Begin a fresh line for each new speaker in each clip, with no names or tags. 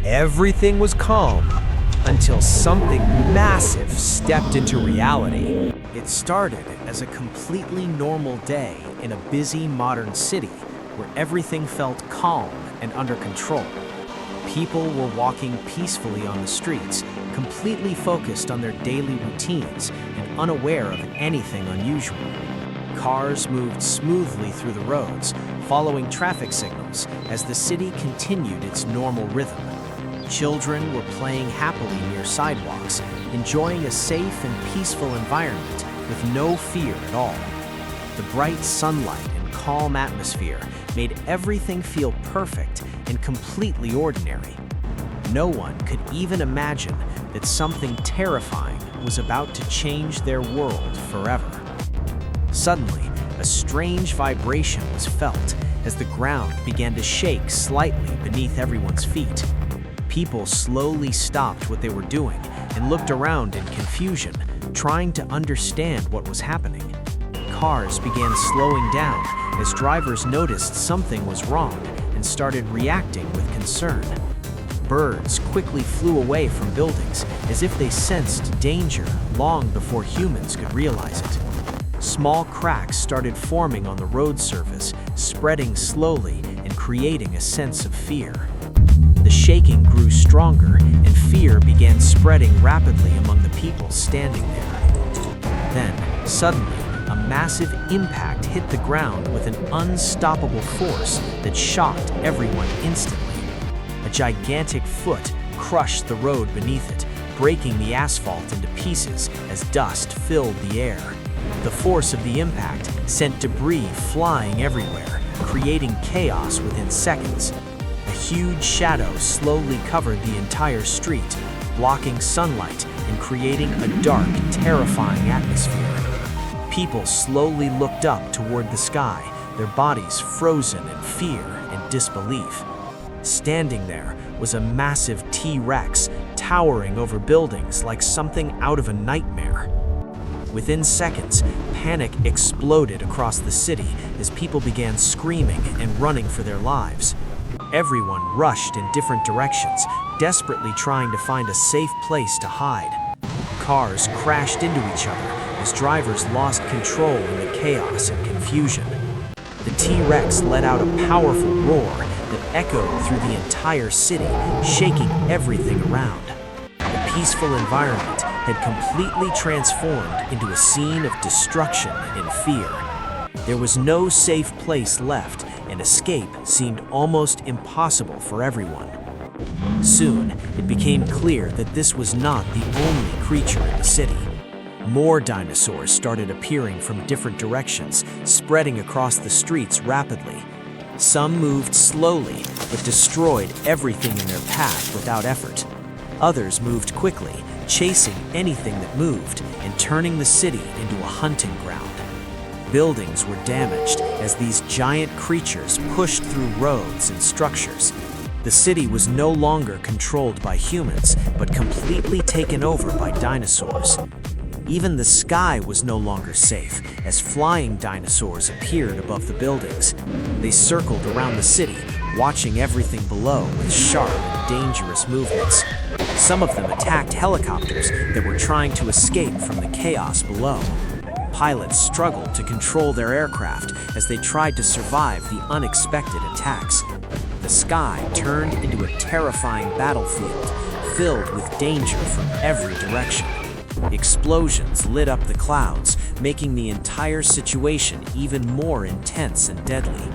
Everything was calm until something massive stepped into reality. It started as a completely normal day in a busy modern city where everything felt calm and under control. People were walking peacefully on the streets, completely focused on their daily routines and unaware of anything unusual. Cars moved smoothly through the roads, following traffic signals as the city continued its normal rhythm. Children were playing happily near sidewalks, enjoying a safe and peaceful environment with no fear at all. The bright sunlight and calm atmosphere made everything feel perfect and completely ordinary. No one could even imagine that something terrifying was about to change their world forever. Suddenly, a strange vibration was felt as the ground began to shake slightly beneath everyone's feet. People slowly stopped what they were doing and looked around in confusion, trying to understand what was happening. Cars began slowing down as drivers noticed something was wrong and started reacting with concern. Birds quickly flew away from buildings as if they sensed danger long before humans could realize it. Small cracks started forming on the road surface, spreading slowly and creating a sense of fear. The shaking grew stronger and fear began spreading rapidly among the people standing there. Then, suddenly, a massive impact hit the ground with an unstoppable force that shocked everyone instantly. A gigantic foot crushed the road beneath it, breaking the asphalt into pieces as dust filled the air. The force of the impact sent debris flying everywhere, creating chaos within seconds. A huge shadow slowly covered the entire street, blocking sunlight and creating a dark, terrifying atmosphere. People slowly looked up toward the sky, their bodies frozen in fear and disbelief. Standing there was a massive T-Rex, towering over buildings like something out of a nightmare. Within seconds, panic exploded across the city as people began screaming and running for their lives. Everyone rushed in different directions, desperately trying to find a safe place to hide. Cars crashed into each other as drivers lost control in the chaos and confusion. The T-Rex let out a powerful roar that echoed through the entire city, shaking everything around. The peaceful environment had completely transformed into a scene of destruction and fear. There was no safe place left, and escape seemed almost impossible for everyone. Soon, it became clear that this was not the only creature in the city. More dinosaurs started appearing from different directions, spreading across the streets rapidly. Some moved slowly, but destroyed everything in their path without effort. Others moved quickly, chasing anything that moved and turning the city into a hunting ground. Buildings were damaged as these giant creatures pushed through roads and structures. The city was no longer controlled by humans, but completely taken over by dinosaurs. Even the sky was no longer safe, as flying dinosaurs appeared above the buildings. They circled around the city, watching everything below with sharp and dangerous movements. Some of them attacked helicopters that were trying to escape from the chaos below. Pilots struggled to control their aircraft as they tried to survive the unexpected attacks. The sky turned into a terrifying battlefield, filled with danger from every direction. Explosions lit up the clouds, making the entire situation even more intense and deadly.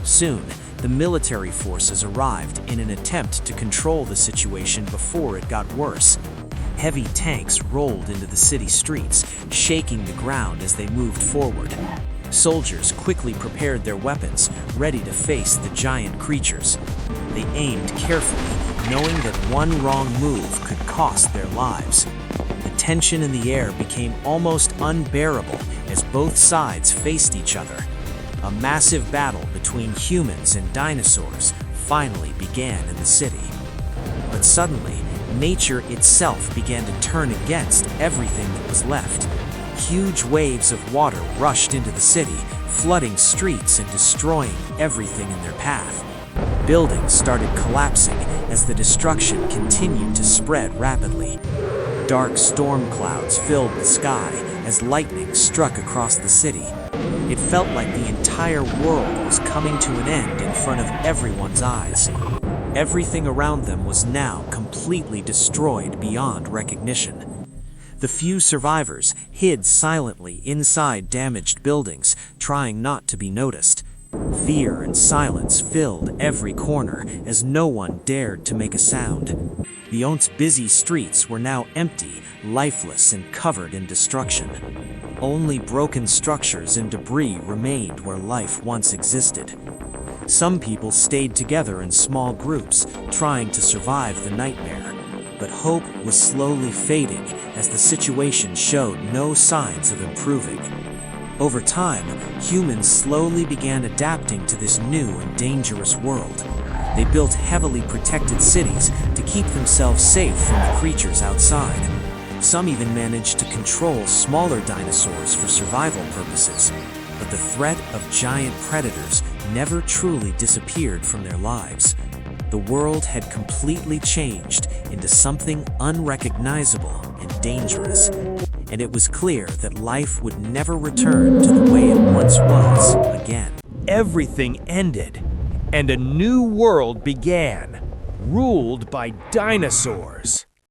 Soon, the military forces arrived in an attempt to control the situation before it got worse. Heavy tanks rolled into the city streets, shaking the ground as they moved forward. Soldiers quickly prepared their weapons, ready to face the giant creatures. They aimed carefully, knowing that one wrong move could cost their lives. The tension in the air became almost unbearable as both sides faced each other. A massive battle between humans and dinosaurs finally began in the city. But suddenly, nature itself began to turn against everything that was left. Huge waves of water rushed into the city, flooding streets and destroying everything in their path. Buildings started collapsing as the destruction continued to spread rapidly. Dark storm clouds filled the sky as lightning struck across the city. It felt like the entire world was coming to an end in front of everyone's eyes. Everything around them was now completely destroyed beyond recognition. The few survivors hid silently inside damaged buildings, trying not to be noticed. Fear and silence filled every corner as no one dared to make a sound. The once busy streets were now empty, lifeless, and covered in destruction. Only broken structures and debris remained where life once existed. Some people stayed together in small groups, trying to survive the nightmare. But hope was slowly fading as the situation showed no signs of improving. Over time, humans slowly began adapting to this new and dangerous world. They built heavily protected cities to keep themselves safe from the creatures outside. Some even managed to control smaller dinosaurs for survival purposes. But the threat of giant predators never truly disappeared from their lives. The world had completely changed into something unrecognizable and dangerous. And it was clear that life would never return to the way it once was again.
Everything ended, and a new world began, ruled by dinosaurs.